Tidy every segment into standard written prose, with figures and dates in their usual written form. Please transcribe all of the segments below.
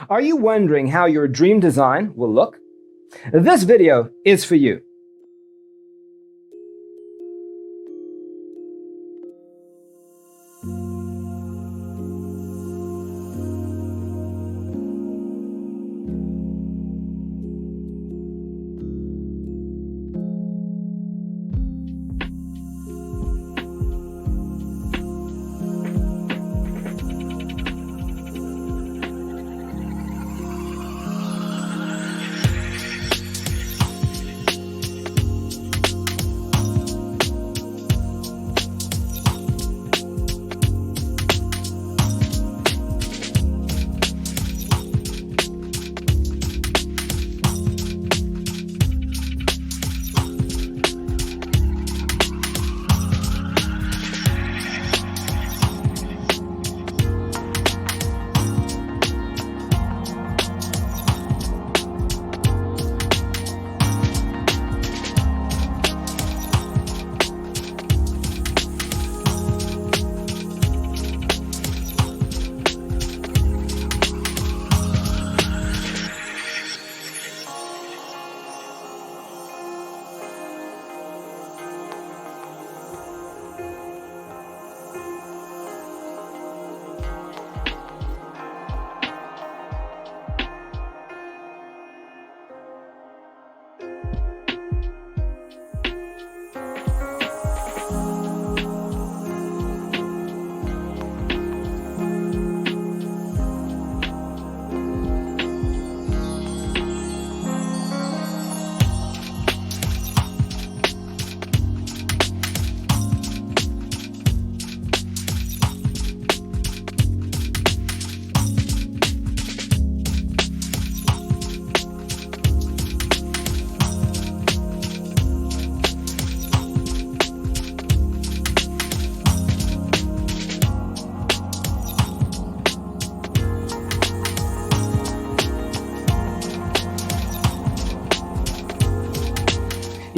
Are you wondering how your dream design will look? This video is for you.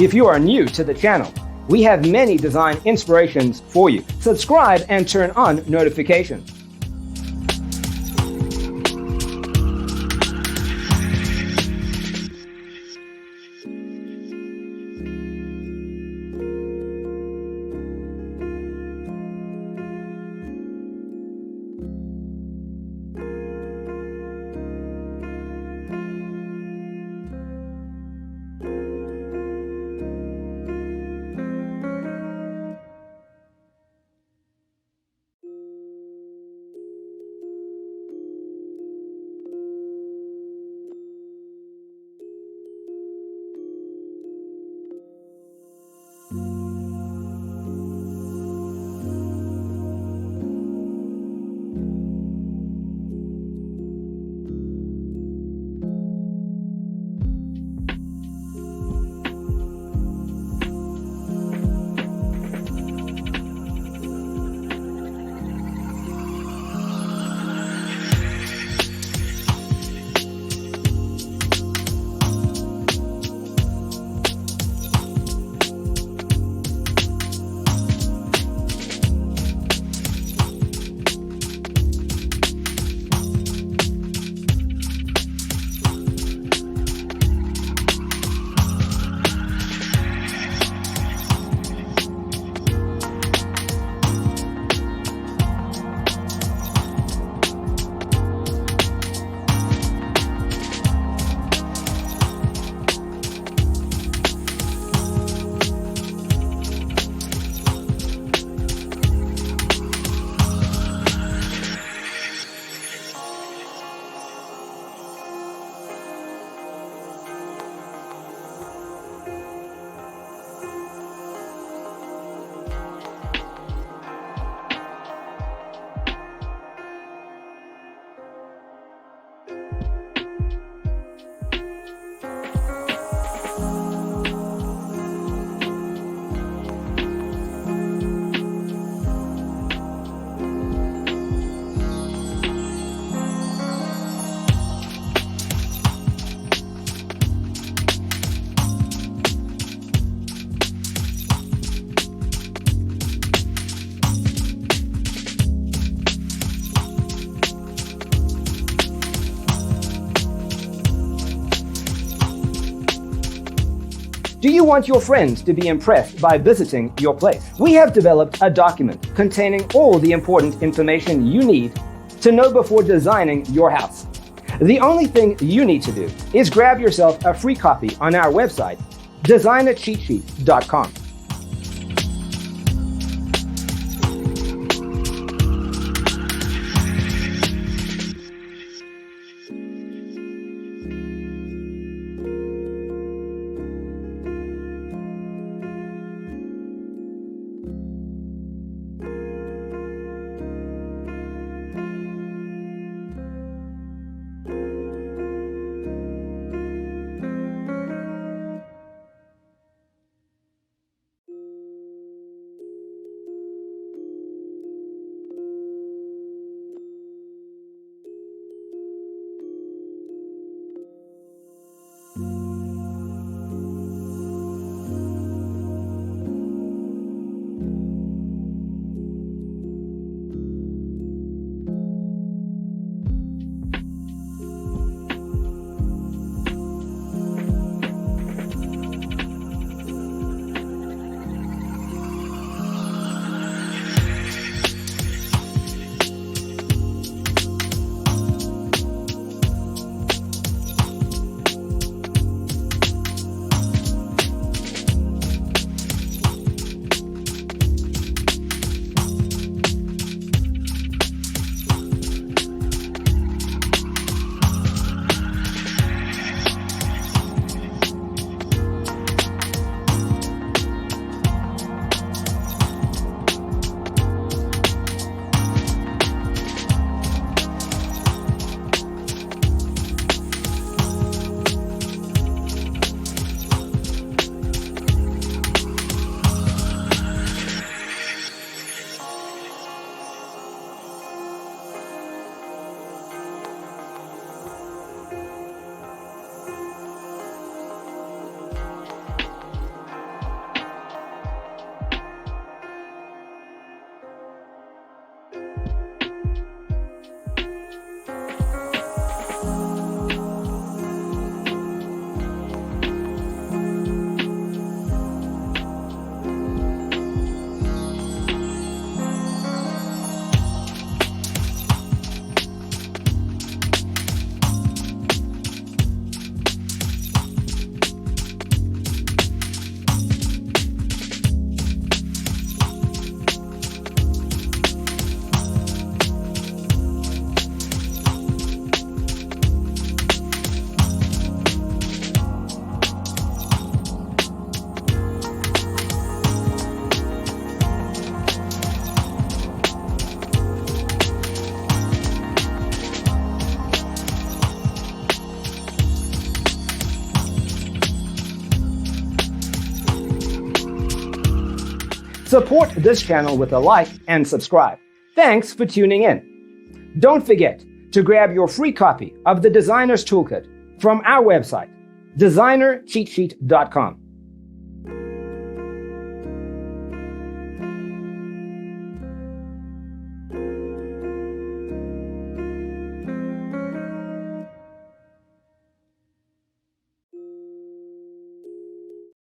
If you are new to the channel, we have many design inspirations for you. Subscribe and turn on notifications. Do you want your friends to be impressed by visiting your place? We have developed a document containing all the important information you need to know before designing your house. The only thing you need to do is grab yourself a free copy on our website, designercheatsheet.com. Support this channel with a like and subscribe. Thanks for tuning in. Don't forget to grab your free copy of the Designer's Toolkit from our website, designercheatsheet.com.